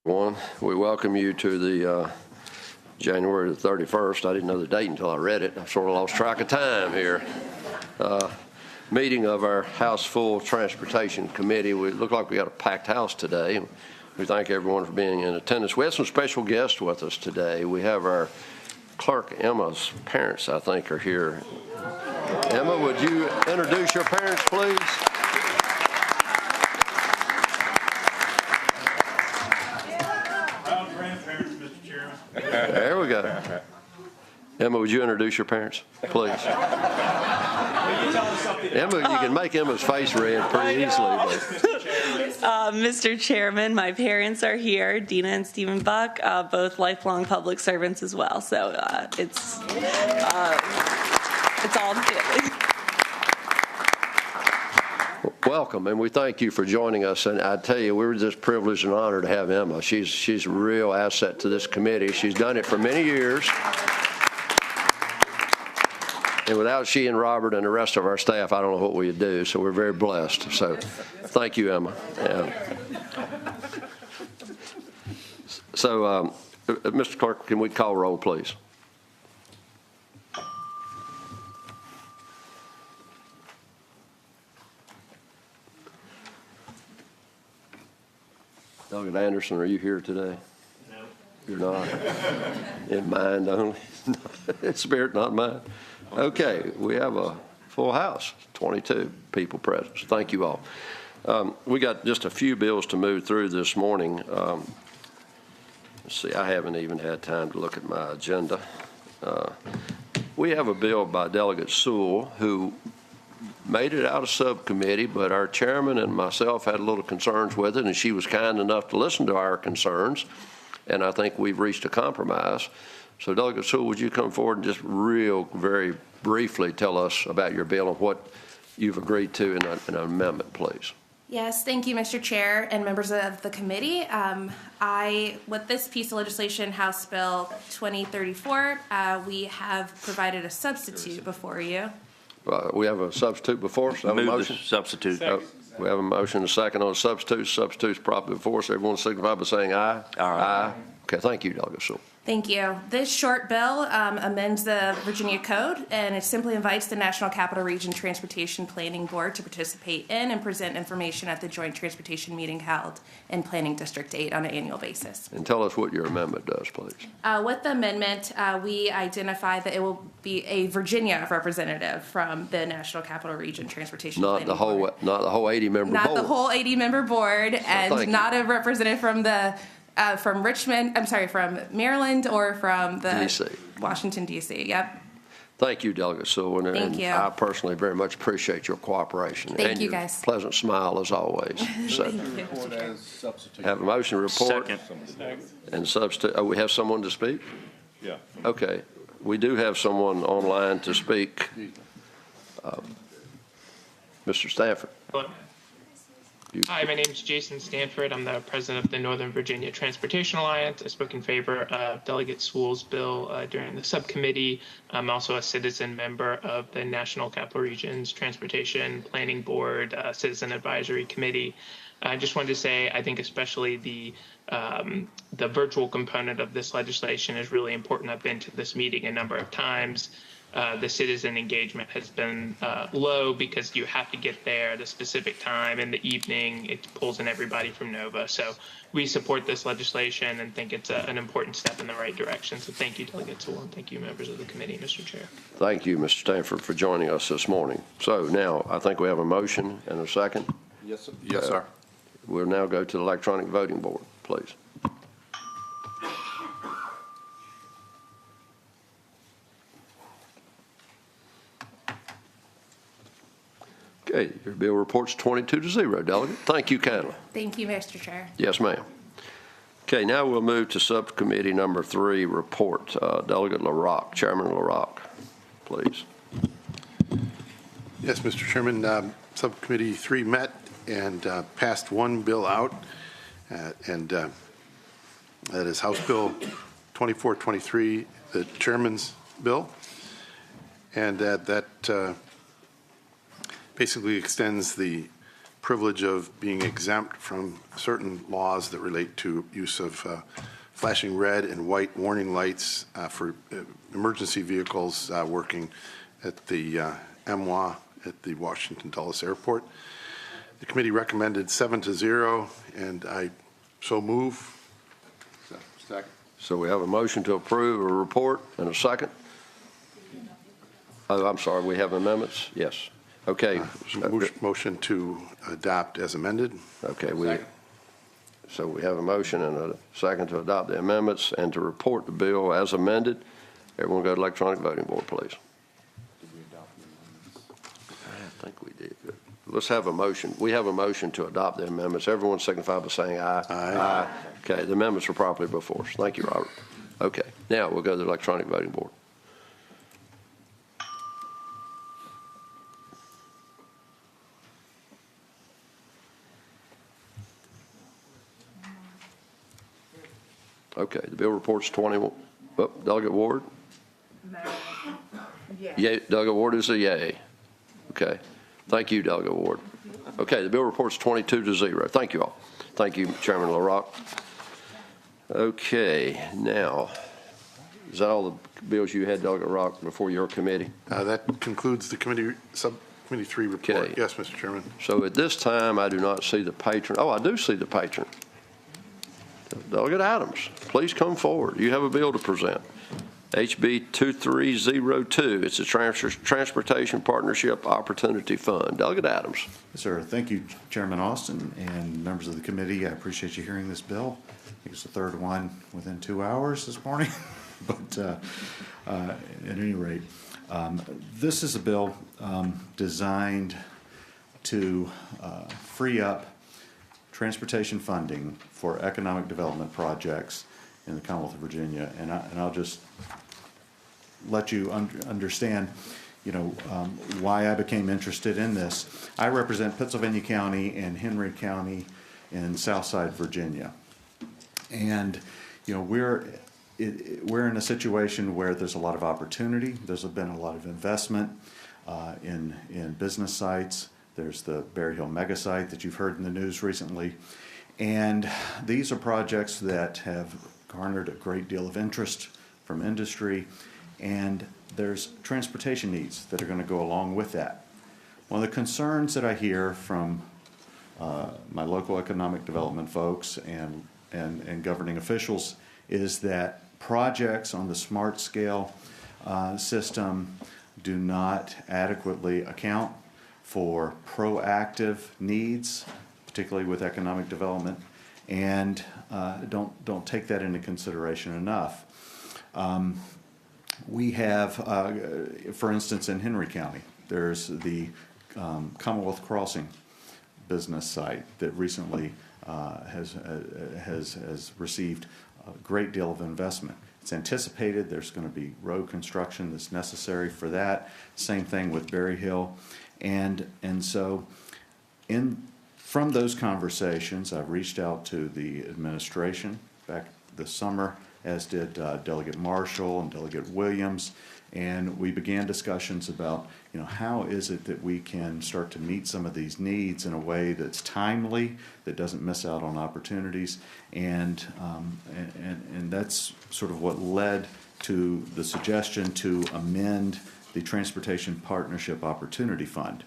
We welcome you to the January the 31st. I didn't know the date until I read it. I sort of lost track of time here. Meeting of our House Full Transportation Committee. We look like we got a packed house today. We thank everyone for being in attendance. We have some special guests with us today. We have our clerk, Emma's parents, I think, are here. Emma, would you introduce your parents, please? There we go. Emma, would you introduce your parents, please? Emma, you can make Emma's face red pretty easily. Mr. Chairman, my parents are here, Dina and Stephen Buck, both lifelong public servants as well. So it's all family. Welcome, and we thank you for joining us. And I tell you, we're just privileged and honored to have Emma. She's a real asset to this committee. She's done it for many years. And without she and Robert and the rest of our staff, I don't know what we'd do. So we're very blessed. So thank you, Emma. So, Mr. Clerk, can we call roll, please? Delegate Anderson, are you here today? No. You're not? In mind only? In spirit, not mind? Okay, we have a full house, 22 people present. So thank you all. We got just a few bills to move through this morning. Let's see, I haven't even had time to look at my agenda. We have a bill by Delegate Sewell who made it out of subcommittee, but our chairman and myself had a little concerns with it, and she was kind enough to listen to our concerns, and I think we've reached a compromise. So, Delegate Sewell, would you come forward and just very briefly tell us about your bill and what you've agreed to in an amendment, please? Yes, thank you, Mr. Chair and members of the committee. With this piece of legislation, House Bill 2034, we have provided a substitute before you. We have a substitute before us. Have a motion? Substitute. We have a motion, a second on a substitute. Substitute's properly before us. Everyone signify by saying aye. Aye. Okay, thank you, Delegate Sewell. Thank you. This short bill amends the Virginia Code, and it simply invites the National Capital Region Transportation Planning Board to participate in and present information at the Joint Transportation Meeting held in Planning District 8 on an annual basis. And tell us what your amendment does, please. With the amendment, we identify that it will be a Virginia representative from the National Capital Region Transportation Planning Board. Not the whole 80-member board. Not the whole 80-member board, and not a representative from the from Maryland or from the DC. Washington, D.C. Yep. Thank you, Delegate Sewell. Thank you. I personally very much appreciate your cooperation. Thank you, your guys. Pleasant smile as always. So, have a motion to report. Second. And substitute. Oh, we have someone to speak? Yeah. Okay. We do have someone online to speak. Mr. Stafford. Hello. Hi, my name is Jason Stanford. I'm the president of the Northern Virginia Transportation Alliance. I spoke in favor of Delegate Sewell's bill during the subcommittee. I'm also a citizen member of the National Capital Region's Transportation Planning Board Citizen Advisory Committee. I just wanted to say I think especially the virtual component of this legislation is really important. I've been to this meeting a number of times. The citizen engagement has been low because you have to get there at a specific time in the evening. It pulls in everybody from Nova. So we support this legislation and think it's an important step in the right direction. So thank you, Delegate Sewell, and thank you, members of the committee, Mr. Chair. Thank you, Mr. Stanford, for joining us this morning. So now I think we have a motion and a second. Yes, sir. Yes, sir. We'll now go to the electronic voting board, please. Okay, your bill reports 22-0, Delegate. Thank you kindly. Thank you, Mr. Chair. Yes, ma'am. Okay, now we'll move to subcommittee number 3 report. Delegate LaRock, Chairman LaRock, please. Yes, Mr. Chairman. Subcommittee 3 met and passed one bill out, and that is House Bill 2423, the Chairman's bill, and that basically extends the privilege of being exempt from certain laws that relate to use of flashing red and white warning lights for emergency vehicles working at the MWA at the Washington Dulles Airport. The committee recommended 7-0, and I so move. Second. So we have a motion to approve a report and a second. Oh, I'm sorry, we have amendments? Yes. Okay. Motion to adopt as amended. Okay, Second. so we have a motion and a second to adopt the amendments and to report the bill as amended. Everyone go to electronic voting board, please. Did we adopt the amendments? I think we did. Good. Let's have a motion. We have a motion to adopt the amendments. Everyone signify by saying aye. Aye. Okay, the amendments are properly before us. Thank you, Robert. Okay, now we'll go to the electronic voting board. Okay, the bill reports 21. Oh, Delegate Ward? No. Yay. Delegate Ward is a yay. Okay. Thank you, Delegate Ward. Okay, the bill reports 22-0. Thank you all. Thank you, Chairman LaRock. Okay, now, is that all the bills you had, Delegate Rock, before your committee? That concludes the subcommittee 3 report. Okay. Yes, Mr. Chairman. So at this time, I do not see the patron. Oh, I do see the patron. Delegate Adams, please come forward. You have a bill to present. HB 2302. It's a Transportation Partnership Opportunity Fund. Delegate Adams. Yes, sir. Thank you, Chairman Austin and members of the committee. I appreciate you hearing this bill. I think it's the third one within 2 hours this morning. But at any rate, this is a bill designed to free up transportation funding for economic development projects in the Commonwealth of Virginia. And I'll just let you understand, why I became interested in this. I represent Pittsylvania County and Henry County in Southside Virginia. And, we're in a situation where there's a lot of opportunity. There's been a lot of investment in business sites. There's the Berry Hill mega site that you've heard in the news recently. And these are projects that have garnered a great deal of interest from industry, and there's transportation needs that are going to go along with that. One of the concerns that I hear from my local economic development folks and governing officials is that projects on the smart scale system do not adequately account for proactive needs, particularly with economic development, and don't take that into consideration enough. We have, for instance, in Henry County, there's the Commonwealth Crossing business site that recently has received a great deal of investment. It's anticipated there's going to be road construction that's necessary for that. Same thing with Berry Hill. And so from those conversations, I've reached out to the administration back this summer, as did Delegate Marshall and Delegate Williams, and we began discussions about, how is it that we can start to meet some of these needs in a way that's timely, that doesn't miss out on opportunities, and that's sort of what led to the suggestion to amend the Transportation Partnership Opportunity Fund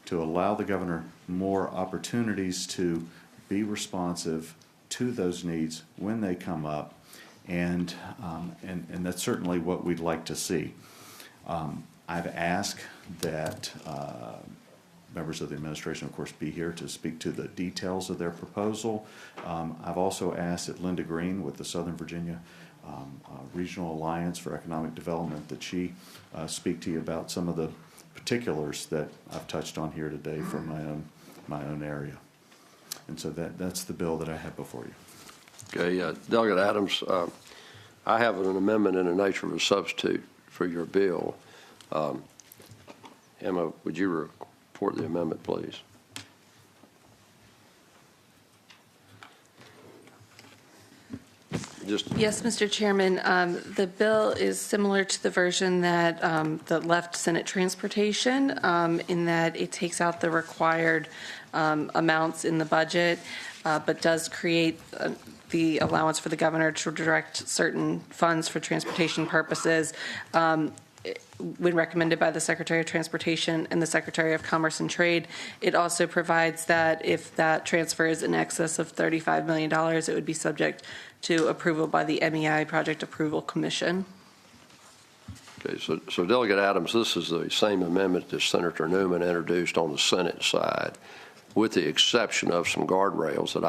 to allow the governor more opportunities to be responsive to those needs when they come up, and that's certainly what we'd like to see. I've asked that members of the administration, of course, be here to speak to the details of their proposal. I've also asked that Linda Green with the Southern Virginia Regional Alliance for Economic Development that she speak to you about some of the particulars that I've touched on here today from my own area. And so that's the bill that I have before you. Okay, Delegate Adams, I have an amendment in the nature of a substitute for your bill. Emma, would you report the amendment, please? Yes, Mr. Chairman. The bill is similar to the version that left Senate Transportation in that it takes out the required amounts in the budget, but does create the allowance for the governor to direct certain funds for transportation purposes when recommended by the Secretary of Transportation and the Secretary of Commerce and Trade. It also provides that if that transfer is in excess of $35 million, it would be subject to approval by the MEI Project Approval Commission. Okay, so Delegate Adams, this is the same amendment that Senator Newman introduced on the Senate side, with the exception of some guardrails that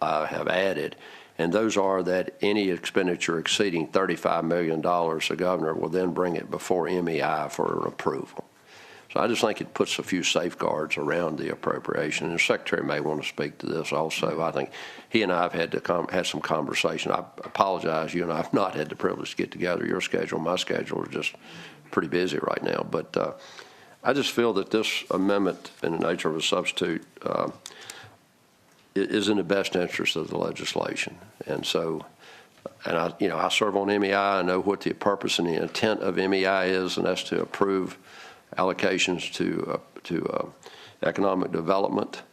I have added. And those are that any expenditure exceeding $35 million, the governor will then bring it before MEI for approval. So I just think it puts a few safeguards around the appropriation. And the Secretary may want to speak to this also. I think he and I have had some conversation. I apologize, you and I have not had the privilege to get together. Your schedule, my schedule are just pretty busy right now. But I just feel that this amendment in the nature of a substitute is in the best interest of the legislation. And so, and I serve on MEI. I know what the purpose and the intent of MEI is, and that's to approve allocations to economic development.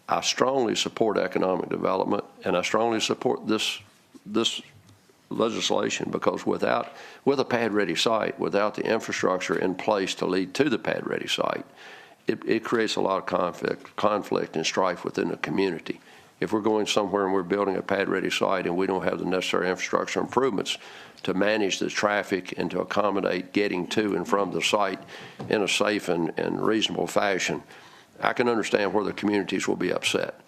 I strongly support economic development, and I strongly support this legislation because with a pad-ready site, without the infrastructure in place to lead to the pad-ready site, it creates a lot of conflict and strife within the community. If we're going somewhere and we're building a pad-ready site and we don't have the necessary infrastructure improvements to manage the traffic and to accommodate getting to and from the site in a safe and reasonable fashion, I can understand where the communities will be upset.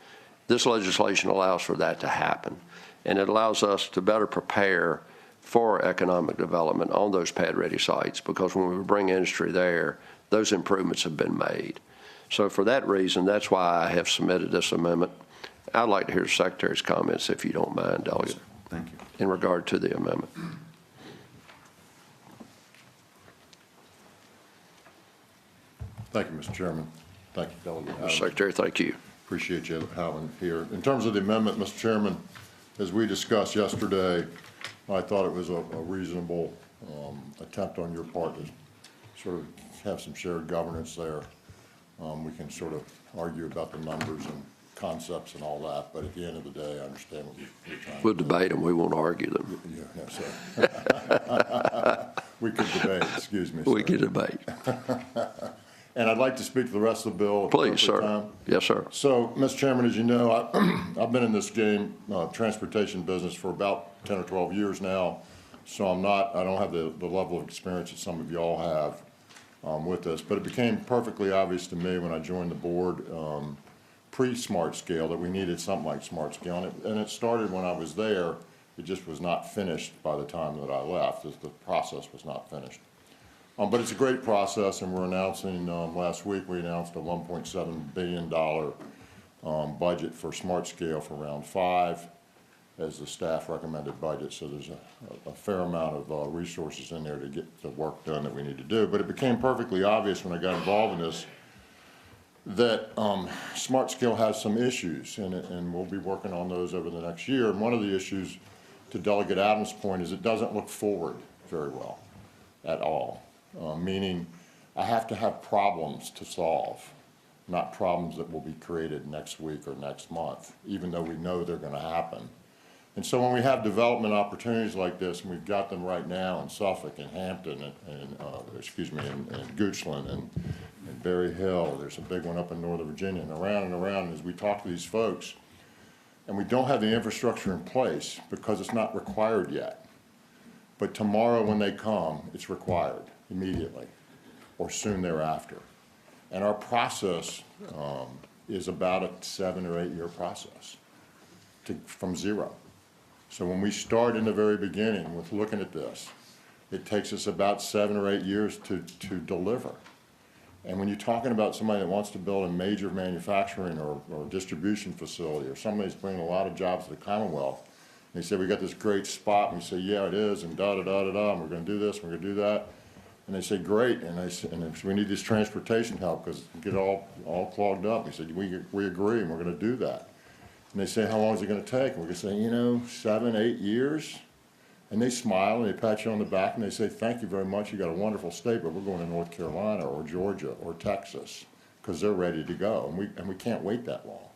This legislation allows for that to happen, and it allows us to better prepare for economic development on those pad-ready sites, because when we bring industry there, those improvements have been made. So for that reason, that's why I have submitted this amendment. I'd like to hear the Secretary's comments, if you don't mind, Delegate. Thank you. In regard to the amendment. Thank you, Mr. Chairman. Thank you, Delegate Adams. Secretary, thank you. Appreciate you having here. In terms of the amendment, Mr. Chairman, as we discussed yesterday, I thought it was a reasonable attempt on your part to sort of have some shared governance there. We can sort of argue about the numbers and concepts and all that, but at the end of the day, I understand what you're trying to do. We'll debate them. We won't argue them. Yeah, so. We could debate, excuse me, sir. We can debate. And I'd like to speak to the rest of the bill. Please, sir. Time. Yes, sir. So, Mr. Chairman, as you know, I've been in this transportation business for about 10 or 12 years now, so I don't have the level of experience that some of y'all have with this, but it became perfectly obvious to me when I joined the board pre-Smart Scale that we needed something like Smart Scale, and it started when I was there. It just was not finished by the time that I left, as the process was not finished. But it's a great process, and we're announcing, last week we announced a $1.7 billion budget for Smart Scale for round 5 as the staff recommended budget, so there's a fair amount of resources in there to get the work done that we need to do. But it became perfectly obvious when I got involved in this that Smart Scale has some issues, and we'll be working on those over the next year. And one of the issues, to Delegate Adams' point, is it doesn't look forward very well at all, meaning I have to have problems to solve, not problems that will be created next week or next month, even though we know they're going to happen. And so when we have development opportunities like this, and we've got them right now in Suffolk and Hampton and Goochland and Berry Hill, there's a big one up in Northern Virginia, and around as we talk to these folks, and we don't have the infrastructure in place because it's not required yet. But tomorrow when they come, it's required immediately or soon thereafter. And our process is about a 7 or 8 year process from zero. So when we start in the very beginning with looking at this, it takes us about 7 or 8 years to deliver. And when you're talking about somebody that wants to build a major manufacturing or distribution facility, or somebody that's bringing a lot of jobs to the Commonwealth, and they say, we got this great spot, and we say, yeah, it is, and da-da-da-da-da, and we're going to do this, and we're going to do that. And they say, great, and we need this transportation help because we get all clogged up. We said, we agree, and we're going to do that. And they say, how long is it going to take? And we're going to say, you know, 7, 8 years. And they smile and they pat you on the back and they say, thank you very much. You got a wonderful state, but we're going to North Carolina or Georgia or Texas because they're ready to go. And we can't wait that long.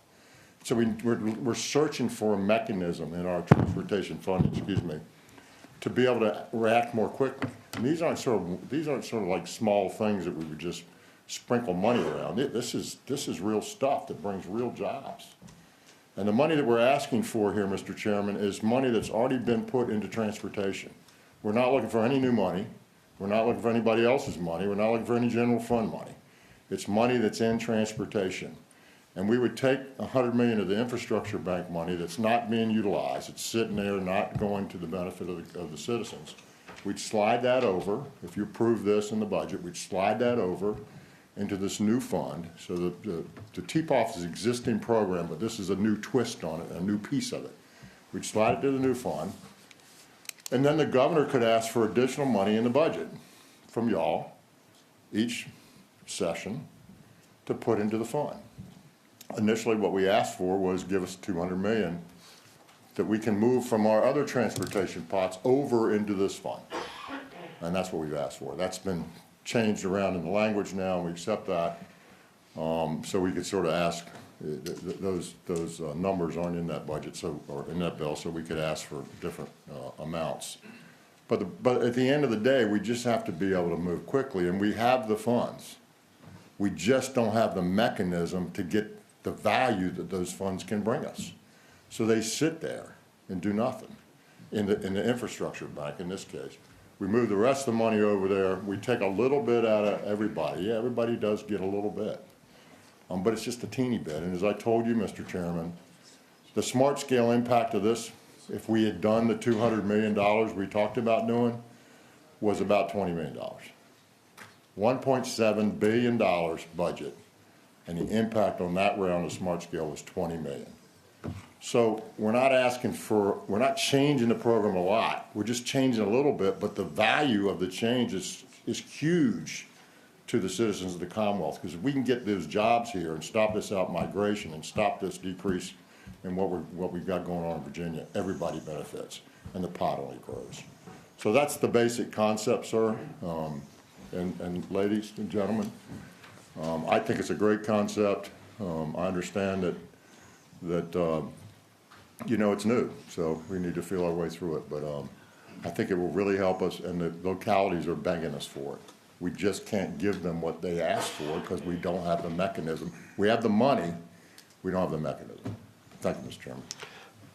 So we're searching for a mechanism in our transportation fund, to be able to react more quickly. And these aren't sort of like small things that we would just sprinkle money around. This is real stuff that brings real jobs. And the money that we're asking for here, Mr. Chairman, is money that's already been put into transportation. We're not looking for any new money. We're not looking for anybody else's money. We're not looking for any general fund money. It's money that's in transportation. And we would take $100 million of the infrastructure bank money that's not being utilized. It's sitting there not going to the benefit of the citizens. We'd slide that over. If you approve this in the budget, we'd slide that over into this new fund. So the TPOF is an existing program, but this is a new twist on it, a new piece of it. We'd slide it to the new fund. And then the governor could ask for additional money in the budget from y'all each session to put into the fund. Initially, what we asked for was give us $200 million that we can move from our other transportation pots over into this fund. And that's what we've asked for. That's been changed around in the language now, and we accept that. So we could sort of ask, those numbers aren't in that budget, or in that bill, so we could ask for different amounts. But at the end of the day, we just have to be able to move quickly, and we have the funds. We just don't have the mechanism to get the value that those funds can bring us. So they sit there and do nothing in the infrastructure bank in this case. We move the rest of the money over there. We take a little bit out of everybody. Yeah, everybody does get a little bit. But it's just a teeny bit. And as I told you, Mr. Chairman, the smart scale impact of this, if we had done the $200 million we talked about doing, was about $20 million. $1.7 billion budget, and the impact on that round of smart scale was $20 million. So we're not changing the program a lot. We're just changing a little bit, but the value of the change is huge to the citizens of the Commonwealth, because if we can get those jobs here and stop this out migration and stop this decrease in what we've got going on in Virginia, everybody benefits, and the pot only grows. So that's the basic concept, sir, and ladies and gentlemen. I think it's a great concept. I understand that you know, it's new, so we need to feel our way through it. But I think it will really help us, and the localities are begging us for it. We just can't give them what they ask for because we don't have the mechanism. We have the money, we don't have the mechanism. Thank you, Mr. Chairman.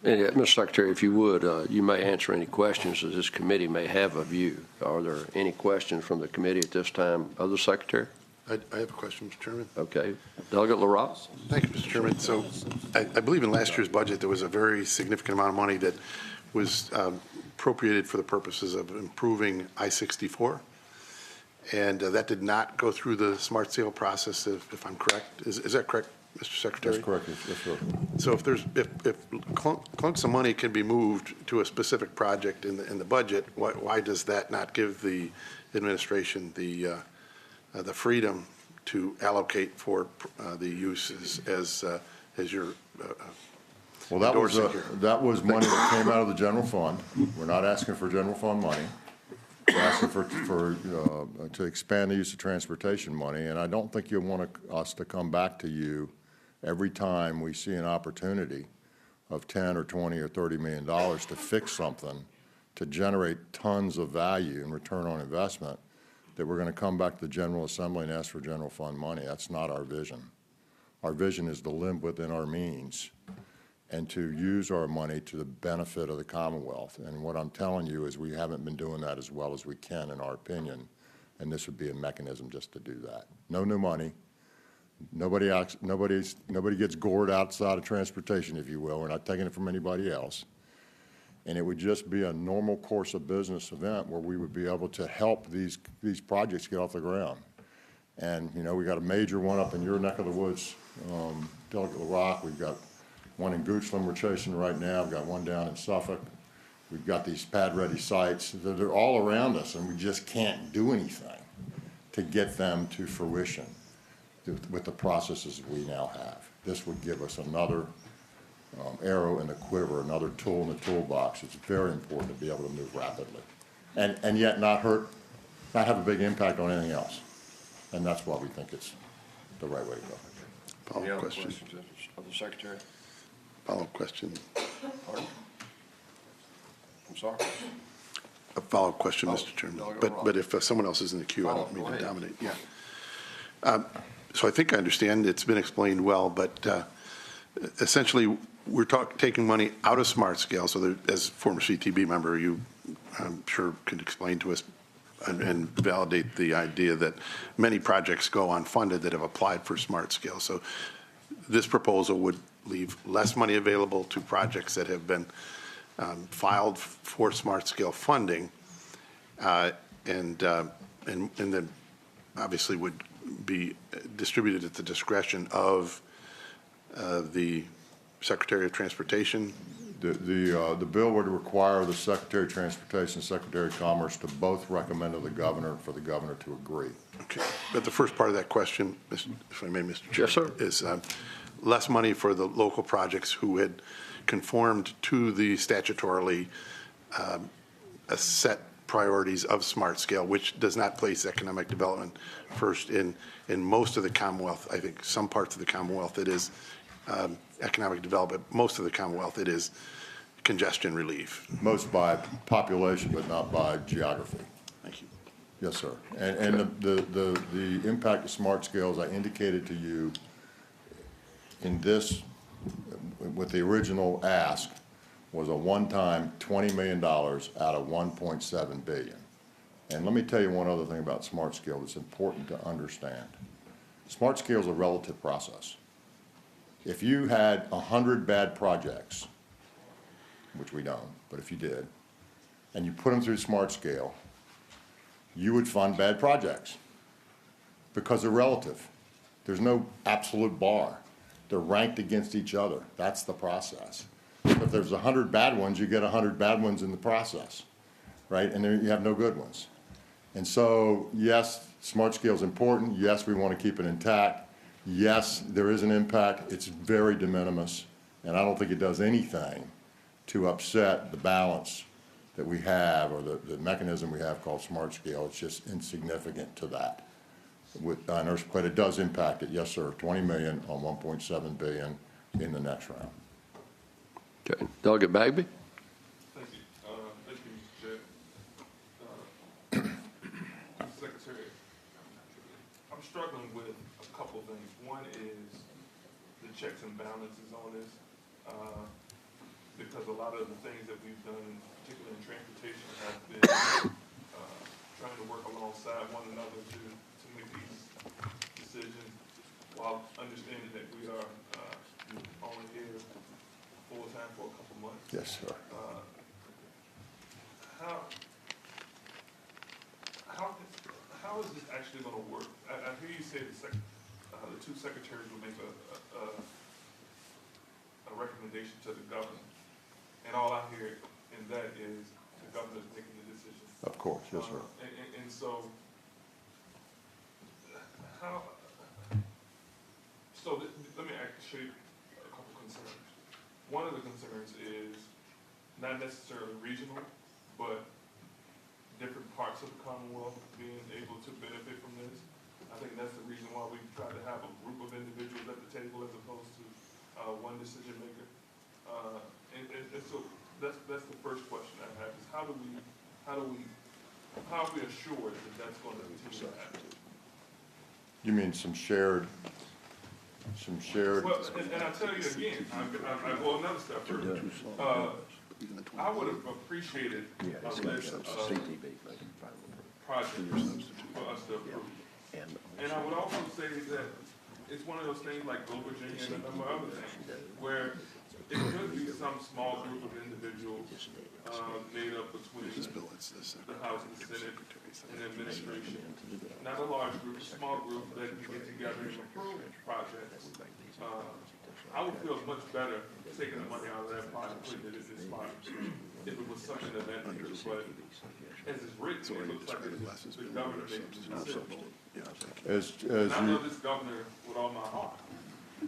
Yeah, Mr. Secretary, if you would, you may answer any questions that this committee may have of you. Are there any questions from the committee at this time? Other Secretary? I have a question, Mr. Chairman. Okay. Delegate LaRosse? Thank you, Mr. Chairman. So I believe in last year's budget there was a very significant amount of money that was appropriated for the purposes of improving I-64. And that did not go through the smart sale process, if I'm correct. Is that correct, Mr. Secretary? That's correct. Yes, sir. So if clunks of money can be moved to a specific project in the budget, why does that not give the administration the freedom to allocate for the uses as you're Well, that was money that came out of the general fund. We're not asking for general fund money. We're asking to expand the use of transportation money, and I don't think you'll want us to come back to you every time we see an opportunity of 10 or 20 or $30 million to fix something, to generate tons of value and return on investment, that we're going to come back to the General Assembly and ask for general fund money. That's not our vision. Our vision is to live within our means and to use our money to the benefit of the Commonwealth. And what I'm telling you is we haven't been doing that as well as we can, in our opinion, and this would be a mechanism just to do that. No new money. Nobody gets gored outside of transportation, if you will. We're not taking it from anybody else. And it would just be a normal course of business event where we would be able to help these projects get off the ground. And, you know, we got a major one up in your neck of the woods, Delegate LaRock. We've got one in Goochland we're chasing right now. We've got one down in Suffolk. We've got these pad-ready sites. They're all around us, and we just can't do anything to get them to fruition with the processes we now have. This would give us another arrow in the quiver, another tool in the toolbox. It's very important to be able to move rapidly, and yet not have a big impact on anything else. And that's why we think it's the right way to go. Any Follow-up other question. questions of the Secretary? Follow-up question. Pardon? I'm sorry? A follow-up question, Mr. Chairman. Delegate But if someone else is in the queue, I don't Go mean to ahead. dominate. Yeah. So I think I understand. It's been explained well, but essentially, we're taking money out of smart scale. So there, as former CTB member, you, I'm sure, can explain to us and validate the idea that many projects go unfunded that have applied for smart scale. So this proposal would leave less money available to projects that have been filed for smart scale funding, and then obviously would be distributed at the discretion of the Secretary of Transportation. The bill would require the Secretary of Transportation and Secretary of Commerce to both recommend to the governor for the governor to agree. Okay, but the first part of that question, if I may, Mr. Chair, Yes, sir. is less money for the local projects who had conformed to the statutorily set priorities of smart scale, which does not place economic development first in most of the Commonwealth. I think some parts of the Commonwealth it is economic development. Most of the Commonwealth it is congestion relief. Most by population, but not by geography. Thank you. Yes, sir. And the impact of smart scale, as I indicated to you, in this, with the original ask, was a one-time $20 million out of $1.7 billion. And let me tell you one other thing about smart scale that's important to understand. Smart scale is a relative process. If you had 100 bad projects, which we don't, but if you did, and you put them through smart scale, you would fund bad projects because they're relative. There's no absolute bar. They're ranked against each other. That's the process. If there's 100 bad ones, you get 100 bad ones in the process, right? And then you have no good ones. And so, yes, smart scale is important. Yes, we want to keep it intact. Yes, there is an impact. It's very de minimis, and I don't think it does anything to upset the balance that we have, or the mechanism we have called smart scale. It's just insignificant to that. But it does impact it, yes, sir, 20 million on 1.7 billion in the next round. Okay. Delegate Bagby? Thank you. Thank you, Mr. Chair. Secretary, I'm struggling with a couple of things. One is the checks and balances on this, because a lot of the things that we've done, particularly in transportation, have been trying to work alongside one another to make these decisions, while understanding that we are only here full-time for a couple months. Yes, sir. How is this actually going to work? I hear you say the two secretaries will make a recommendation to the governor, and all I hear in that is the governor's making the decision. Of course, yes, sir. And so, let me actually a couple concerns. One of the concerns is not necessarily regional, but different parts of the Commonwealth being able to benefit from this. I think that's the reason why we try to have a group of individuals at the table as opposed to one decision maker. And so that's the first question I have is how are we assured that that's going to continue to happen? You mean some shared? Well, and I'll tell you again, I go another step further. I would have appreciated a list of projects for us to approve. And I would also say that it's one of those things like Go Virginia and a number of other things, where it could be some small group of individuals made up between the House and the Senate and the administration. Not a large group, a small group that can get together and approve projects. I would feel much better taking the money out of that pot and putting it in this pot if it was something of that nature. But as it's written, it looks like it's the governor making the decision. And I know this governor with all my heart.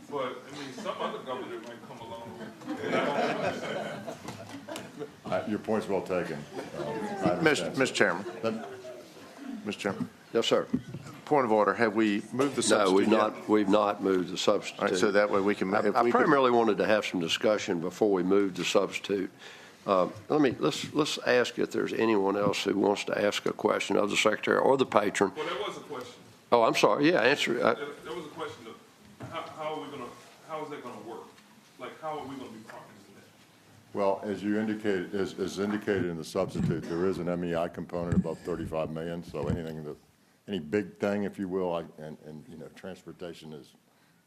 but, I mean, some other governor might come along. And I don't understand. Your point's well taken. I understand. Mr. Chairman. Then- Mr. Chairman. Yes, sir. Point of order. Have we moved the substitute No, yet? we've not moved the substitute. All right, so that way we can. I if we could- primarily wanted to have some discussion before we move the substitute. Let's ask if there's anyone else who wants to ask a question of the secretary or the patron. Well, there was a question. Oh, I'm sorry. Yeah, answer. There was a question of how are we gonna, how is that gonna work? Like, how are we gonna be partners in that? Well, as you indicated, as indicated in the substitute, there is an MEI component above 35 million, so anything that, any big thing, if you will, and you know, transportation is,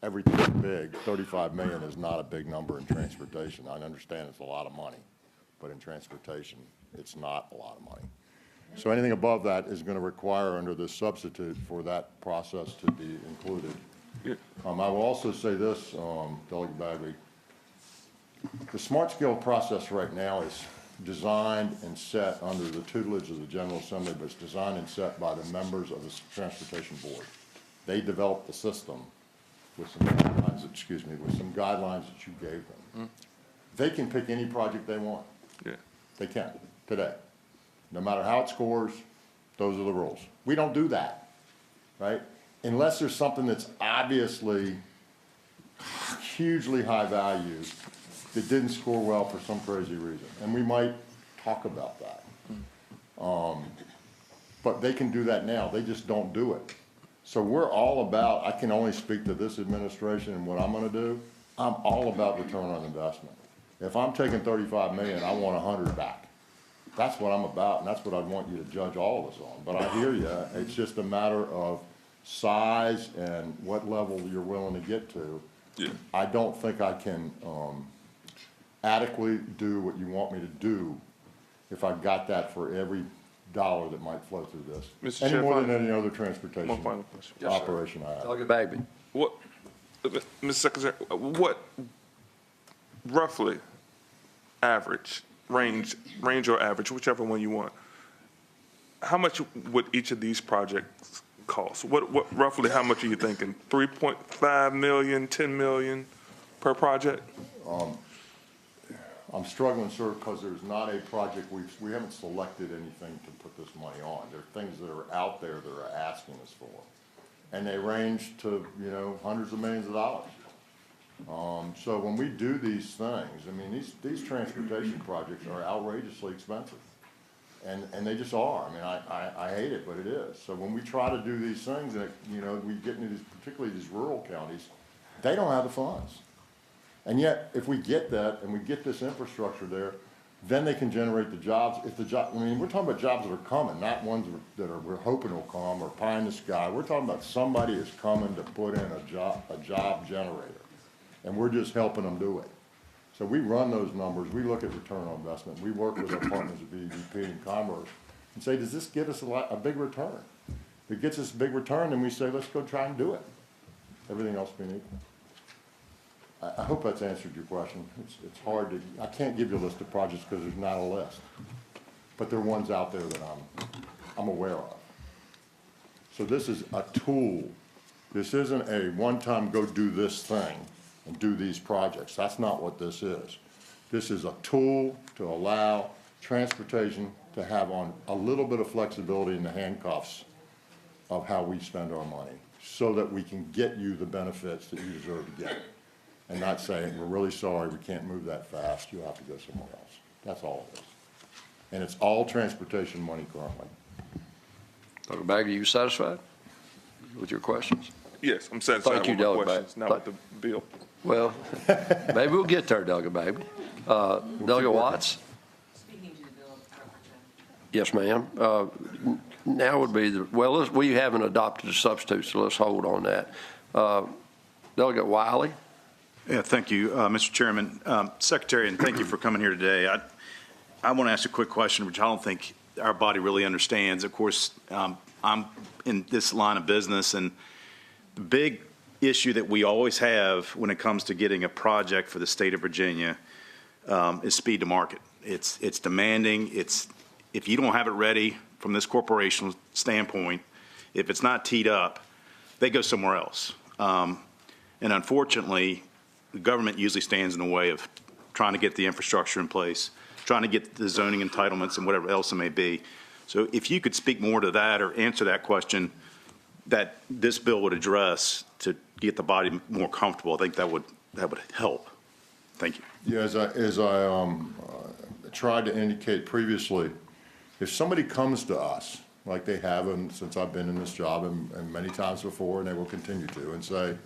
everything's big. 35 million is not a big number in transportation. I understand it's a lot of money, but in transportation, it's not a lot of money. So anything above that is going to require under this substitute for that process to be included. I will also say this, Delegate Bagley, the smart scale process right now is designed and set under the tutelage of the General Assembly, but it's designed and set by the members of the Transportation Board. They developed the system with some guidelines, with some guidelines that you gave them. They can pick any project they want. Yeah. They can, today. No matter how it scores, those are the rules. We don't do that, right? Unless there's something that's obviously hugely high value that didn't score well for some crazy reason. And we might talk about that. But they can do that now. They just don't do it. So we're all about, I can only speak to this administration and what I'm going to do. I'm all about return on investment. If I'm taking 35 million, I want 100 back. That's what I'm about, and that's what I'd want you to judge all of us on. But I hear you. It's just a matter of size and what level you're willing to get to. Yeah. I don't think I can adequately do what you want me to do if I got that for every dollar that might flow through this. Mr. Any Chair, more if than I- any other transportation One final question. operation I have. Delegate Bagby. What, Mr. Secretary, what roughly average, range or average, whichever one you want, how much would each of these projects cost? What roughly, how much are you thinking? 3.5 million, 10 million per project? I'm struggling, sir, because there's not a project, we haven't selected anything to put this money on. There are things that are out there that are asking us for. And they range to, you know, hundreds of millions of dollars. So when we do these things, I mean, these transportation projects are outrageously expensive. And they just are. I mean, I hate it, but it is. So when we try to do these things, and, you know, we get into these, particularly these rural counties, they don't have the funds. And yet, if we get that and we get this infrastructure there, then they can generate the jobs. If the job, I mean, we're talking about jobs that are coming, not ones that we're hoping will come or pie in the sky. We're talking about somebody is coming to put in a job generator, and we're just helping them do it. So we run those numbers. We look at return on investment. We work with our partners at BVP and Commerce and say, does this give us a big return? If it gets us a big return, then we say, let's go try and do it. Everything else being equal. I hope that's answered your question. It's hard to, I can't give you a list of projects because there's not a list. But there are ones out there that I'm aware of. So this is a tool. This isn't a one-time go do this thing and do these projects. That's not what this is. This is a tool to allow transportation to have on a little bit of flexibility in the handcuffs of how we spend our money so that we can get you the benefits that you deserve to get. And not saying, we're really sorry, we can't move that fast, you'll have to go somewhere else. That's all it is. And it's all transportation money currently. Dr. Bagby, you satisfied with your questions? Yes, I'm satisfied Thank you, with my Delegate questions, Bagby. not with the bill. Well, maybe we'll get there, Delegate Bagby. Delegate Watts? Speaking to the bill, Yes, ma'am. Now would be we haven't adopted a substitute, so let's hold on that. Delegate Wiley? Yeah, thank you, Mr. Chairman. Secretary, and thank you for coming here today. I want to ask a quick question, which I don't think our body really understands. Of course, I'm in this line of business, and the big issue that we always have when it comes to getting a project for the state of Virginia is speed to market. It's demanding. If you don't have it ready from this corporational standpoint, if it's not teed up, they go somewhere else. And unfortunately, the government usually stands in the way of trying to get the infrastructure in place, trying to get the zoning entitlements and whatever else it may be. So if you could speak more to that or answer that question that this bill would address to get the body more comfortable, I think that would help. Thank you. Yeah, as I tried to indicate previously, if somebody comes to us, like they have since I've been in this job and many times before, and they will continue to, and say,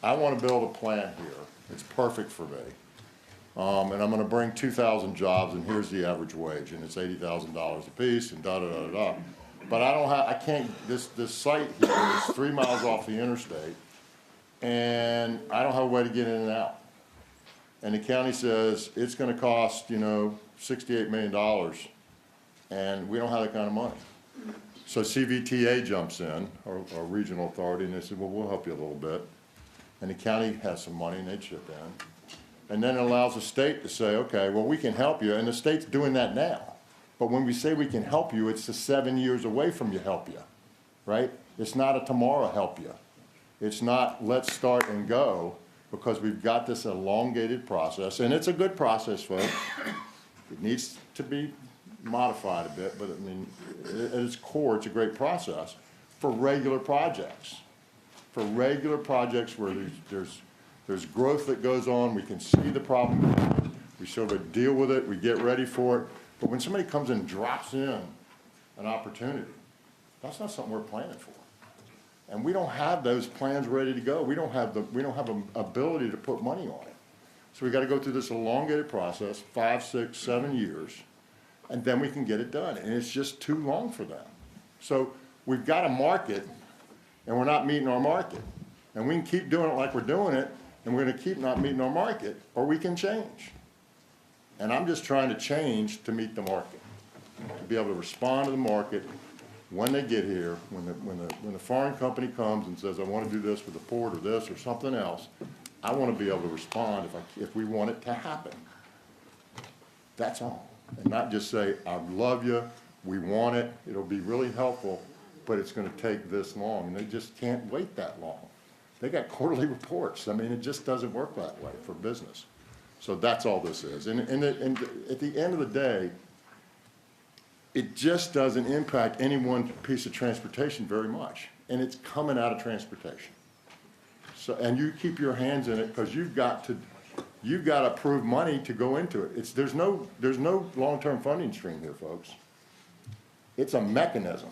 I want to build a plant here. It's perfect for me. And I'm going to bring 2,000 jobs, and here's the average wage, and it's $80,000 a piece, and da-da-da-da-da. But I can't, this site here is 3 miles off the interstate, and I don't have a way to get in and out. And the county says it's going to cost, $68 million, and we don't have that kind of money. So CVTA jumps in, or regional authority, and they said, well, we'll help you a little bit. And the county has some money, and they chip in. And then it allows the state to say, okay, well, we can help you, and the state's doing that now. But when we say we can help you, it's the 7 years away from you help you, right? It's not a tomorrow help you. It's not let's start and go, because we've got this elongated process, and it's a good process, folks. It needs to be modified a bit, but I mean, at its core, it's a great process for regular projects. For regular projects where there's growth that goes on, we can see the problem, we sort of deal with it, we get ready for it. But when somebody comes and drops in an opportunity, that's not something we're planning for. And we don't have those plans ready to go. We don't have an ability to put money on it. So we got to go through this elongated process, 5, 6, 7 years, and then we can get it done. And it's just too long for them. So we've got a market, and we're not meeting our market. And we can keep doing it like we're doing it, and we're going to keep not meeting our market, or we can change. And I'm just trying to change to meet the market, to be able to respond to the market when they get here, when the foreign company comes and says, I want to do this with the port or this or something else, I want to be able to respond if we want it to happen. That's all. And not just say, I love you, we want it, it'll be really helpful, but it's going to take this long. And they just can't wait that long. They got quarterly reports. I mean, it just doesn't work that way for business. So that's all this is. And at the end of the day, it just doesn't impact any one piece of transportation very much. And it's coming out of transportation. So, and you keep your hands in it because you've got to approve money to go into it. There's no long-term funding stream here, folks. It's a mechanism.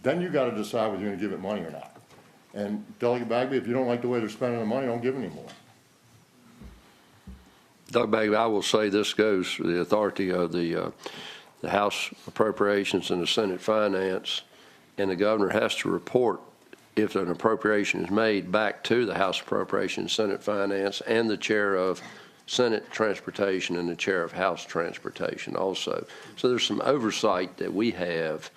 Then you got to decide whether you're going to give it money or not. And Delegate Bagby, if you don't like the way they're spending the money, don't give any more. Doug Bagby, I will say this goes for the authority of the House Appropriations and the Senate Finance, and the governor has to report if an appropriation is made back to the House Appropriations, Senate Finance, and the chair of Senate Transportation and the chair of House Transportation also. So there's some oversight that we have,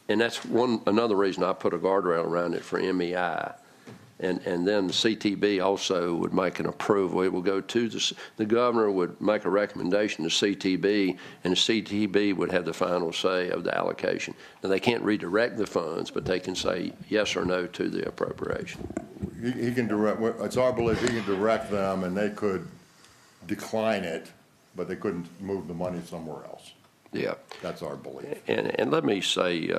and that's another reason I put a guardrail around it for MEI. And then the CTB also would make an approval. It will go to the governor would make a recommendation to CTB, and the CTB would have the final say of the allocation. Now, they can't redirect the funds, but they can say yes or no to the appropriation. He can direct, it's our belief he can direct them, and they could decline it, but they couldn't move the money somewhere else. Yeah. That's our belief. And let me say,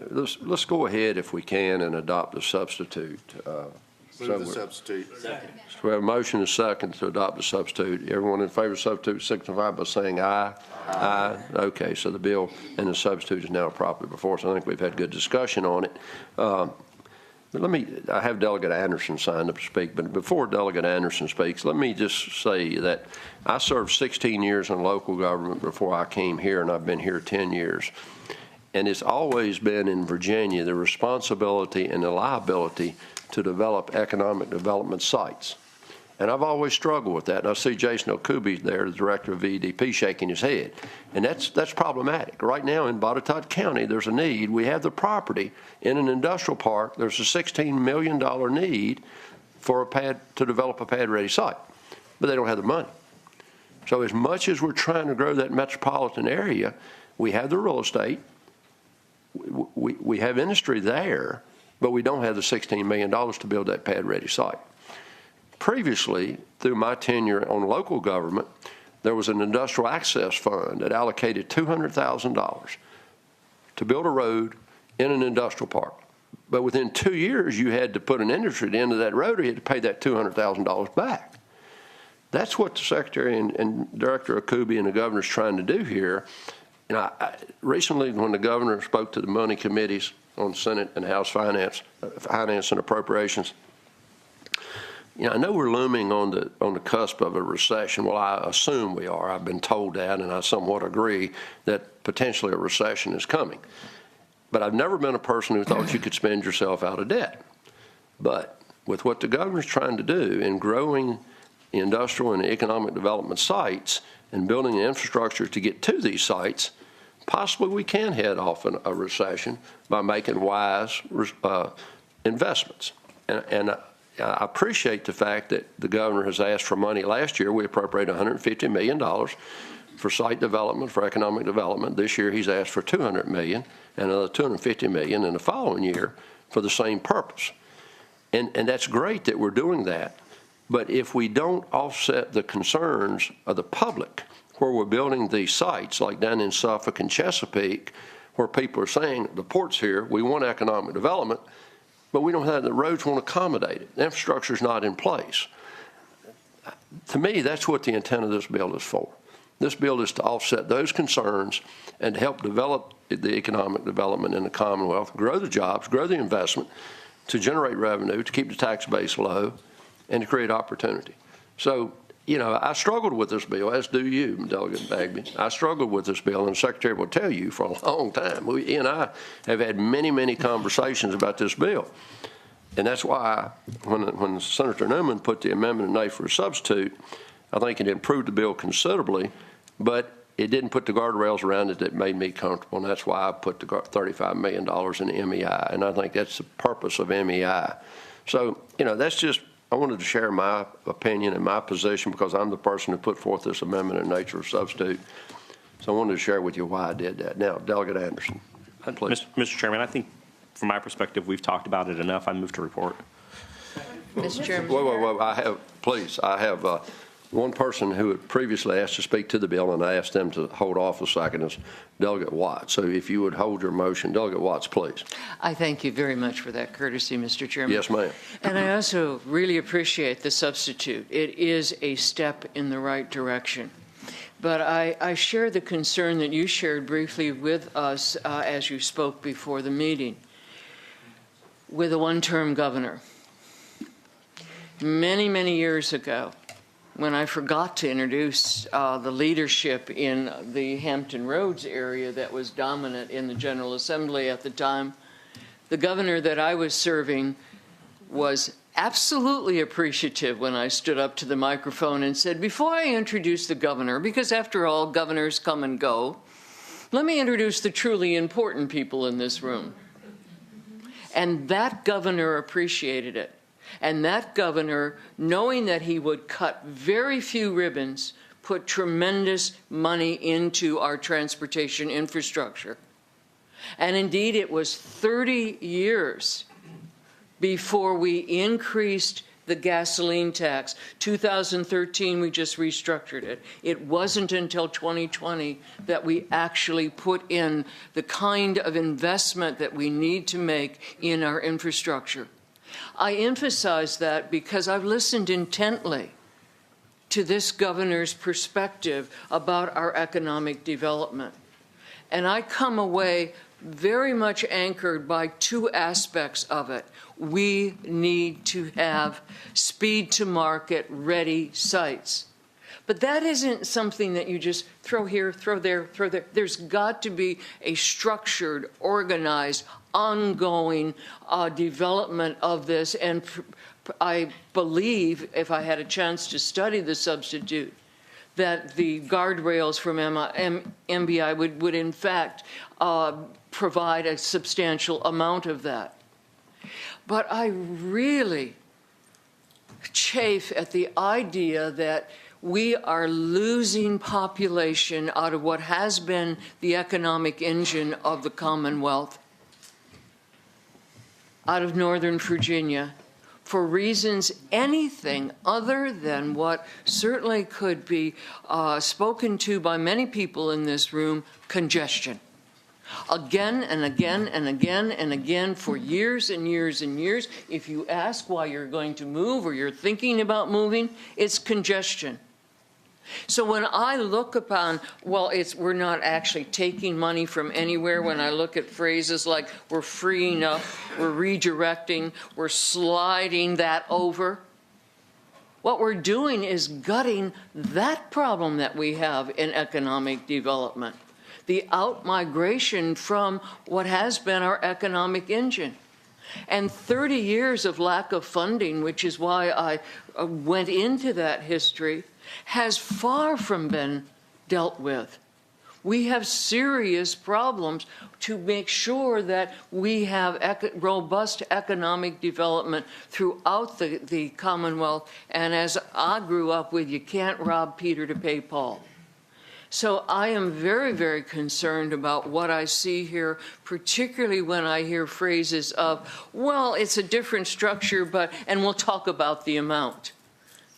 let's go ahead if we can and adopt the substitute. Move the substitute. Second. So we have a motion and a second to adopt the substitute. Everyone in favor of substitute signify by saying aye. Aye. Okay, so the bill and the substitute is now properly before us. I think we've had good discussion on it. But I have Delegate Anderson signed up to speak, but before Delegate Anderson speaks, let me just say that I served 16 years in local government before I came here, and I've been here 10 years. And it's always been in Virginia the responsibility and the liability to develop economic development sites. And I've always struggled with that. And I see Jason Okubi there, the director of VEDP, shaking his head. And that's problematic. Right now in Botetourt County, there's a need. We have the property in an industrial park. There's a $16 million need for a pad to develop a pad-ready site, but they don't have the money. So as much as we're trying to grow that metropolitan area, we have the real estate. We have industry there, but we don't have the $16 million to build that pad-ready site. Previously, through my tenure on local government, there was an industrial access fund that allocated $200,000 to build a road in an industrial park. But within 2 years, you had to put an industry at the end of that road, or you had to pay that $200,000 back. That's what the Secretary and Director Akubi and the Governor's trying to do here. And recently, when the Governor spoke to the money committees on Senate and House Finance and Appropriations, I know we're looming on the cusp of a recession. Well, I assume we are. I've been told that, and I somewhat agree that potentially a recession is coming. But I've never been a person who thought you could spend yourself out of debt. But with what the Governor's trying to do in growing industrial and economic development sites and building the infrastructure to get to these sites, possibly we can head off a recession by making wise investments. And I appreciate the fact that the Governor has asked for money. Last year, we appropriated $150 million for site development, for economic development. This year, he's asked for $200 million and another $250 million in the following year for the same purpose. And that's great that we're doing that. But if we don't offset the concerns of the public, where we're building these sites, like down in Suffolk and Chesapeake, where people are saying, the port's here, we want economic development, but we don't have the roads won't accommodate it. The infrastructure's not in place. To me, that's what the intent of this bill is for. This bill is to offset those concerns and to help develop the economic development in the Commonwealth, grow the jobs, grow the investment, to generate revenue, to keep the tax base low, and to create opportunity. So, I struggled with this bill, as do you, Delegate Bagby. I struggled with this bill, and the Secretary will tell you for a long time. He and I have had many, many conversations about this bill. And that's why when Senator Newman put the amendment in A for a substitute, I think it improved the bill considerably, but it didn't put the guardrails around it that made me comfortable, and that's why I put the $35 million in MEI, and I think that's the purpose of MEI. So, that's just, I wanted to share my opinion and my position because I'm the person who put forth this amendment in nature of substitute. So I wanted to share with you why I did that. Now, Delegate Anderson, please. Mr. Chairman, I think from my perspective, we've talked about it enough. I move to report. Mr. Chairman. Wait. I have one person who had previously asked to speak to the bill, and I asked them to hold off a second, is Delegate Watts. So if you would hold your motion. Delegate Watts, please. I thank you very much for that courtesy, Mr. Chairman. Yes, ma'am. And I also really appreciate the substitute. It is a step in the right direction. But I share the concern that you shared briefly with us as you spoke before the meeting with a one-term governor. Many, many years ago, when I forgot to introduce the leadership in the Hampton Roads area that was dominant in the General Assembly at the time, the governor that I was serving was absolutely appreciative when I stood up to the microphone and said, before I introduce the governor, because after all, governors come and go, let me introduce the truly important people in this room. And that governor appreciated it. And that governor, knowing that he would cut very few ribbons, put tremendous money into our transportation infrastructure. And indeed, it was 30 years before we increased the gasoline tax. 2013, we just restructured it. It wasn't until 2020 that we actually put in the kind of investment that we need to make in our infrastructure. I emphasize that because I've listened intently to this governor's perspective about our economic development. And I come away very much anchored by two aspects of it. We need to have speed to market ready sites. But that isn't something that you just throw here, throw there, throw there. There's got to be a structured, organized, ongoing development of this. And I believe, if I had a chance to study the substitute, that the guardrails from MBI would in fact provide a substantial amount of that. But I really chafe at the idea that we are losing population out of what has been the economic engine of the Commonwealth. out of Northern Virginia for reasons anything other than what certainly could be spoken to by many people in this room, congestion. Again and again and again and again for years and years and years. If you ask why you're going to move or you're thinking about moving, it's congestion. So when I look upon, well, we're not actually taking money from anywhere, when I look at phrases like we're freeing up, we're redirecting, we're sliding that over, what we're doing is gutting that problem that we have in economic development, the out-migration from what has been our economic engine. And 30 years of lack of funding, which is why I went into that history, has far from been dealt with. We have serious problems to make sure that we have robust economic development throughout the Commonwealth. And as I grew up with, you can't rob Peter to pay Paul. So I am very, very concerned about what I see here, particularly when I hear phrases of, well, it's a different structure, and we'll talk about the amount.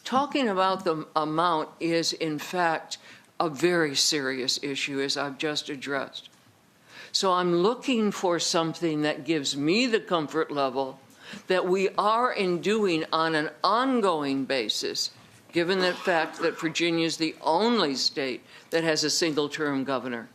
Talking about the amount is, in fact, a very serious issue, as I've just addressed. So I'm looking for something that gives me the comfort level that we are doing on an ongoing basis, given the fact that Virginia is the only state that has a single-term governor,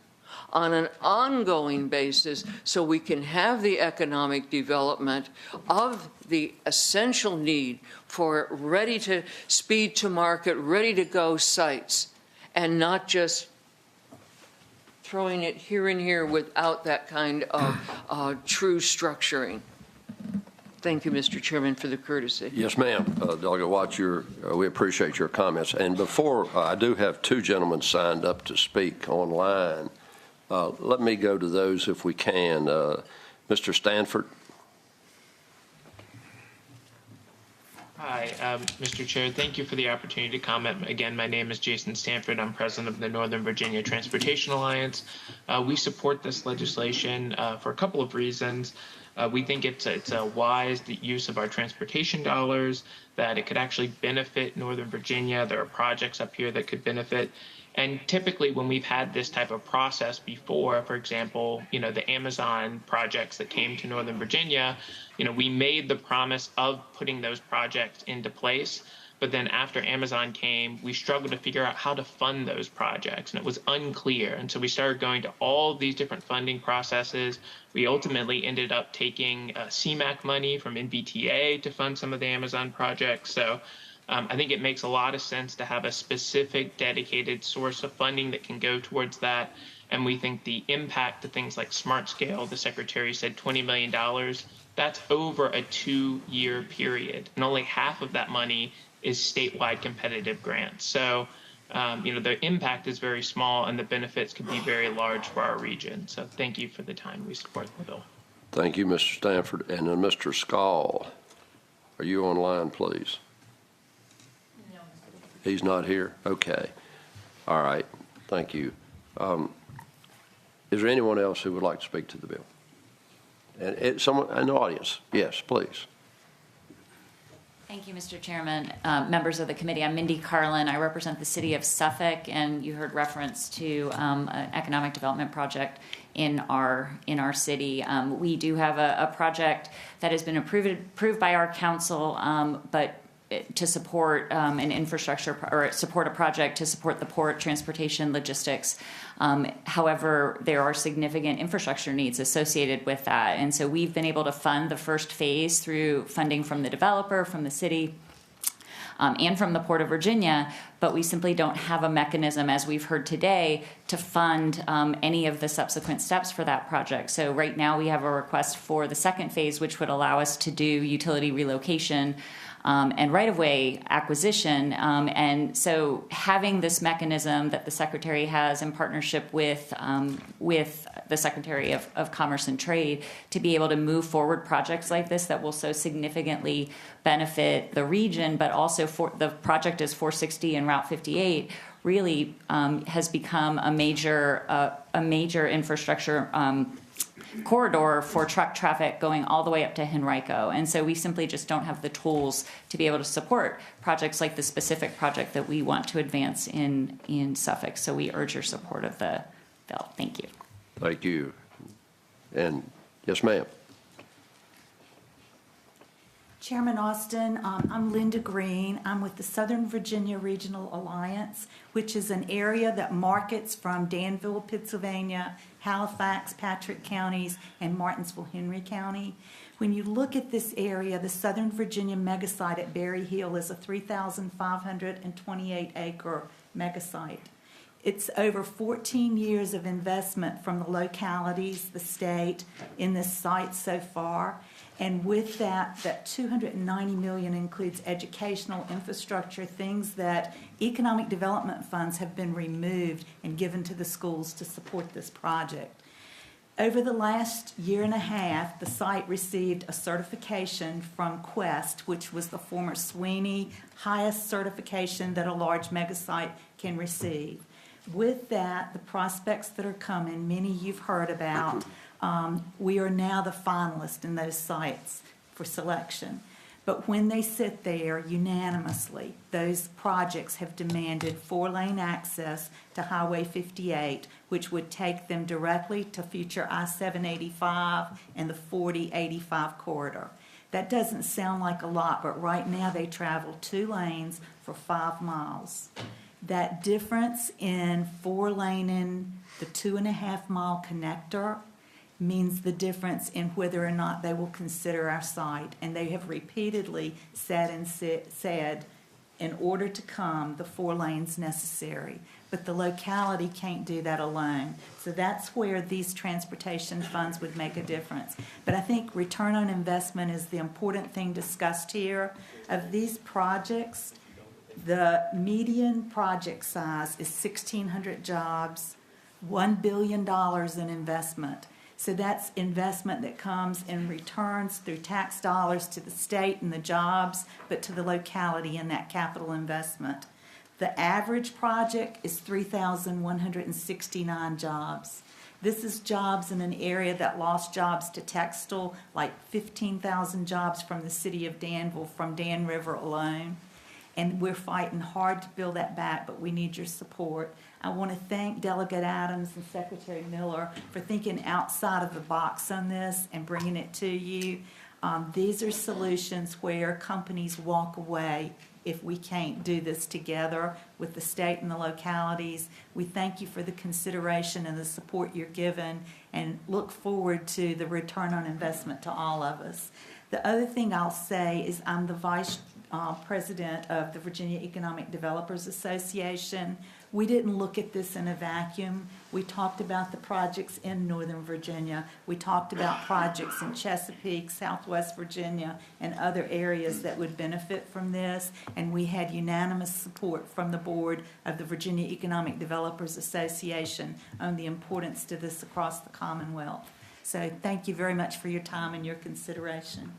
on an ongoing basis so we can have the economic development of the essential need for ready to speed to market, ready to go sites, and not just throwing it here and here without that kind of true structuring. Thank you, Mr. Chairman, for the courtesy. Yes, ma'am. Delegate Watts, we appreciate your comments. And before, I do have two gentlemen signed up to speak online. Let me go to those if we can. Mr. Stanford. Hi, Mr. Chair. Thank you for the opportunity to comment. Again, my name is Jason Stanford. I'm president of the Northern Virginia Transportation Alliance. We support this legislation for a couple of reasons. We think it's a wise use of our transportation dollars, that it could actually benefit Northern Virginia. There are projects up here that could benefit. And typically when we've had this type of process before, for example, the Amazon projects that came to Northern Virginia, we made the promise of putting those projects into place. But then after Amazon came, we struggled to figure out how to fund those projects, and it was unclear. And so we started going to all these different funding processes. We ultimately ended up taking CMAQ money from NVTA to fund some of the Amazon projects. So I think it makes a lot of sense to have a specific dedicated source of funding that can go towards that. And we think the impact to things like Smart Scale, the Secretary said $20 million, that's over a 2-year period. And only half of that money is statewide competitive grants. So, the impact is very small and the benefits could be very large for our region. So thank you for the time. We support the bill. Thank you, Mr. Stanford. And then Mr. Schall, are you online, please? No. He's not here? Okay. All right. Thank you. Is there anyone else who would like to speak to the bill? And someone in the audience? Yes, please. Thank you, Mr. Chairman. Members of the committee, I'm Mindy Carlin. I represent the city of Suffolk, and you heard reference to an economic development project in our city. We do have a project that has been approved by our council, but to support an infrastructure or support a project to support the port, transportation, logistics. However, there are significant infrastructure needs associated with that. And so we've been able to fund the first phase through funding from the developer, from the city, and from the Port of Virginia, but we simply don't have a mechanism, as we've heard today, to fund any of the subsequent steps for that project. So right now we have a request for the second phase, which would allow us to do utility relocation and right-of-way acquisition. And so having this mechanism that the Secretary has in partnership with the Secretary of Commerce and Trade to be able to move forward projects like this that will so significantly benefit the region, but also for the project is 460 and Route 58 really has become a major infrastructure corridor for truck traffic going all the way up to Henrico. And so we simply just don't have the tools to be able to support projects like the specific project that we want to advance in Suffolk. So we urge your support of the bill. Thank you. Thank you. And yes, ma'am. Chairman Austin, I'm Linda Green. I'm with the Southern Virginia Regional Alliance, which is an area that markets from Danville, Pennsylvania, Halifax, Patrick counties, and Martinsville, Henry County. When you look at this area, the Southern Virginia megasite at Berry Hill is a 3,528-acre megasite. It's over 14 years of investment from the localities, the state, in this site so far. And with that $290 million includes educational infrastructure, things that economic development funds have been removed and given to the schools to support this project. Over the last year and a half, the site received a certification from Quest, which was the former Sweeney highest certification that a large megasite can receive. With that, the prospects that are coming, many you've heard about, we are now the finalist in those sites for selection. But when they sit there unanimously, those projects have demanded 4-lane access to Highway 58, which would take them directly to future I-785 and the 4085 corridor. That doesn't sound like a lot, but right now they travel 2 lanes for 5 miles. That difference in 4-laning the 2.5-mile connector means the difference in whether or not they will consider our site. And they have repeatedly said, in order to come, the 4 lanes necessary. But the locality can't do that alone. So that's where these transportation funds would make a difference. But I think return on investment is the important thing discussed here. Of these projects, the median project size is 1,600 jobs, $1 billion in investment. So that's investment that comes in returns through tax dollars to the state and the jobs, but to the locality in that capital investment. The average project is 3,169 jobs. This is jobs in an area that lost jobs to textile, like 15,000 jobs from the city of Danville from Dan River alone. And we're fighting hard to build that back, but we need your support. I want to thank Delegate Adams and Secretary Miller for thinking outside of the box on this and bringing it to you. These are solutions where companies walk away if we can't do this together with the state and the localities. We thank you for the consideration and the support you're given and look forward to the return on investment to all of us. The other thing I'll say is I'm the Vice President of the Virginia Economic Developers Association. We didn't look at this in a vacuum. We talked about the projects in Northern Virginia. We talked about projects in Chesapeake, Southwest Virginia, and other areas that would benefit from this. And we had unanimous support from the board of the Virginia Economic Developers Association on the importance to this across the Commonwealth. So thank you very much for your time and your consideration.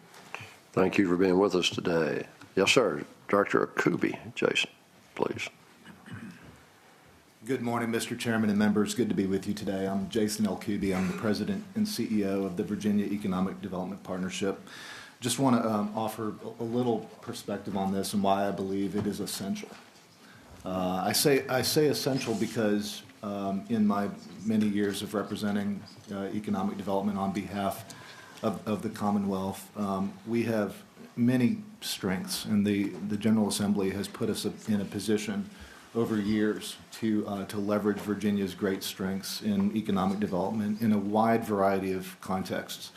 Thank you for being with us today. Yes, sir. Director Kuby, Jason, please. Good morning, Mr. Chairman and members. Good to be with you today. I'm Jason L. Kuby. I'm the President and CEO of the Virginia Economic Development Partnership. Just want to offer a little perspective on this and why I believe it is essential. I say essential because in my many years of representing economic development on behalf of the Commonwealth, we have many strengths, and the General Assembly has put us in a position over years to leverage Virginia's great strengths in economic development in a wide variety of contexts,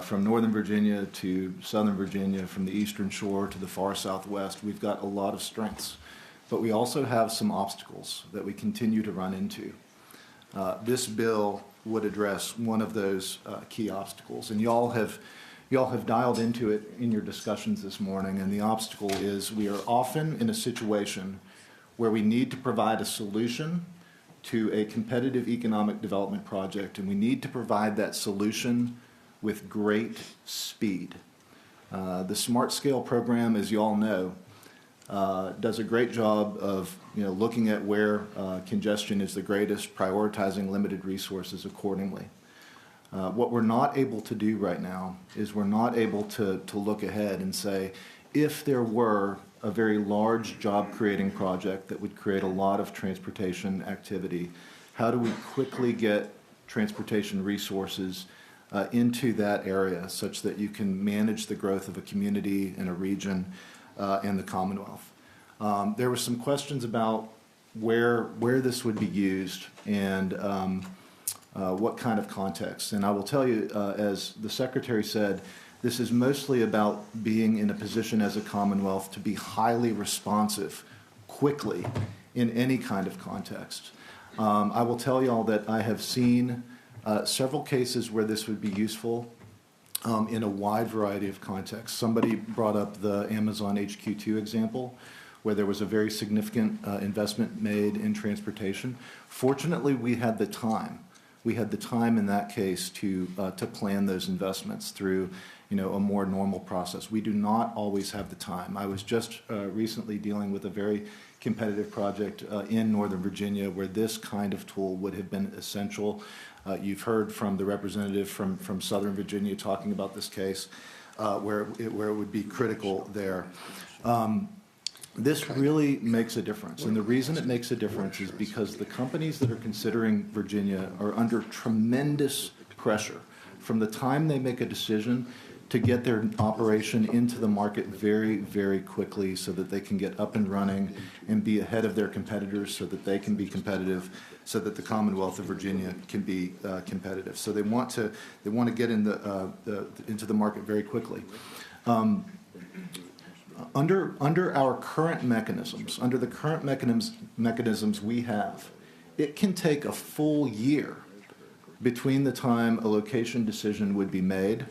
from Northern Virginia to Southern Virginia, from the Eastern Shore to the far Southwest. We've got a lot of strengths, but we also have some obstacles that we continue to run into. This bill would address one of those key obstacles, and y'all have dialed into it in your discussions this morning, and the obstacle is we are often in a situation where we need to provide a solution to a competitive economic development project, and we need to provide that solution with great speed. The Smart Scale program, as you all know, does a great job of looking at where congestion is the greatest, prioritizing limited resources accordingly. What we're not able to do right now is we're not able to look ahead and say, if there were a very large job-creating project that would create a lot of transportation activity, how do we quickly get transportation resources into that area such that you can manage the growth of a community and a region and the Commonwealth? There were some questions about where this would be used and what kind of context. And I will tell you, as the Secretary said, this is mostly about being in a position as a Commonwealth to be highly responsive quickly in any kind of context. I will tell you all that I have seen several cases where this would be useful in a wide variety of contexts. Somebody brought up the Amazon HQ2 example, where there was a very significant investment made in transportation. Fortunately, we had the time. We had the time in that case to plan those investments through, a more normal process. We do not always have the time. I was just recently dealing with a very competitive project in Northern Virginia where this kind of tool would have been essential. You've heard from the representative from Southern Virginia talking about this case where it would be critical there. This really makes a difference, and the reason it makes a difference is because the companies that are considering Virginia are under tremendous pressure from the time they make a decision to get their operation into the market very, very quickly so that they can get up and running and be ahead of their competitors so that they can be competitive, so that the Commonwealth of Virginia can be competitive. So they want to get into the market very quickly. Under our current mechanisms, under the current mechanisms we have, it can take a full year between the time a location decision would be made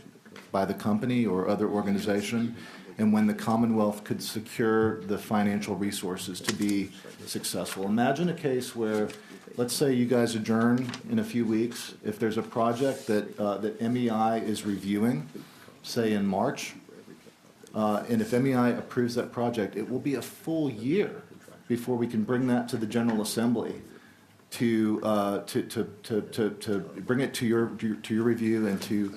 by the company or other organization and when the Commonwealth could secure the financial resources to be successful. Imagine a case where, let's say you guys adjourn in a few weeks. If there's a project that MEI is reviewing, say in March, and if MEI approves that project, it will be a full year before we can bring that to the General Assembly to bring it to your review and to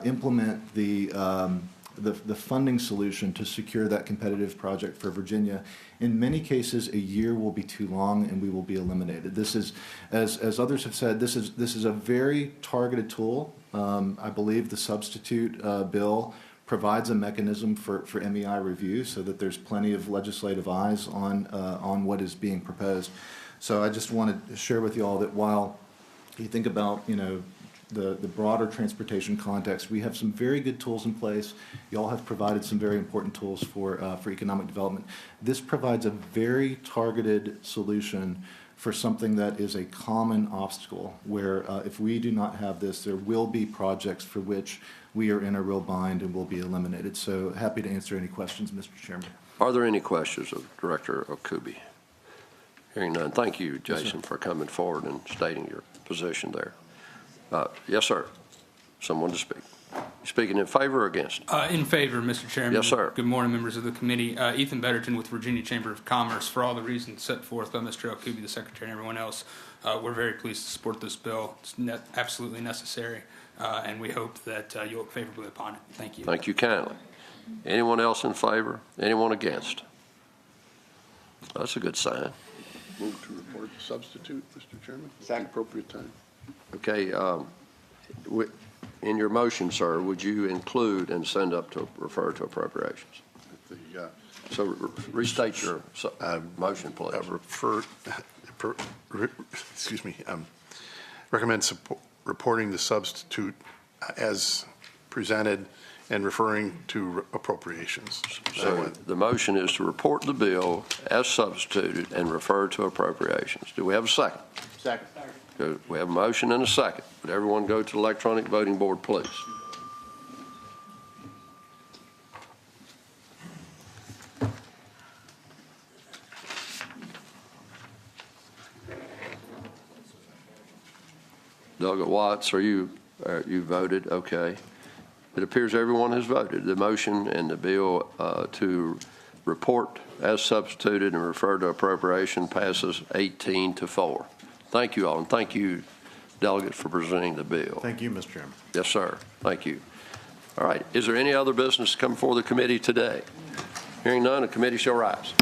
implement the funding solution to secure that competitive project for Virginia. In many cases, a year will be too long and we will be eliminated. This is, as others have said, this is a very targeted tool. I believe the substitute bill provides a mechanism for MEI review so that there's plenty of legislative eyes on what is being proposed. So I just wanted to share with you all that while you think about, the broader transportation context, we have some very good tools in place. You all have provided some very important tools for economic development. This provides a very targeted solution for something that is a common obstacle where if we do not have this, there will be projects for which we are in a real bind and will be eliminated. So happy to answer any questions, Mr. Chairman. Are there any questions of Director Okubi? Hearing none. Thank you, Jason, Yes, for coming forward and stating your position there. Yes, sir. Someone to speak. Speaking in favor or against? In favor, Mr. Chairman. Yes, sir. Good morning, members of the committee. Ethan Betterton with Virginia Chamber of Commerce. For all the reasons set forth by Mr. Okubi, the Secretary, and everyone else, we're very pleased to support this bill. It's absolutely necessary, and we hope that you'll look favorably upon it. Thank you. Thank you kindly. Anyone else in favor? Anyone against? That's a good sign. Move to report the substitute, Mr. Chairman. Second. Appropriate time. Okay. In your motion, sir, would you include and send up to refer to appropriations? So restate your motion, please. Recommend reporting the substitute as presented and referring to appropriations. So the motion is to report the bill as substituted and refer to appropriations. Do we have a second? Second. Good. We have a motion and a second. Would everyone go to the electronic voting board, please? Doug Watts, you voted? Okay. It appears everyone has voted. The motion and the bill to report as substituted and refer to appropriation passes 18-4. Thank you all, and thank you, Delegate, for presenting the bill. Thank you, Mr. Chairman. Yes, sir. Thank you. All right. Is there any other business to come before the committee today? Hearing none, the committee shall rise.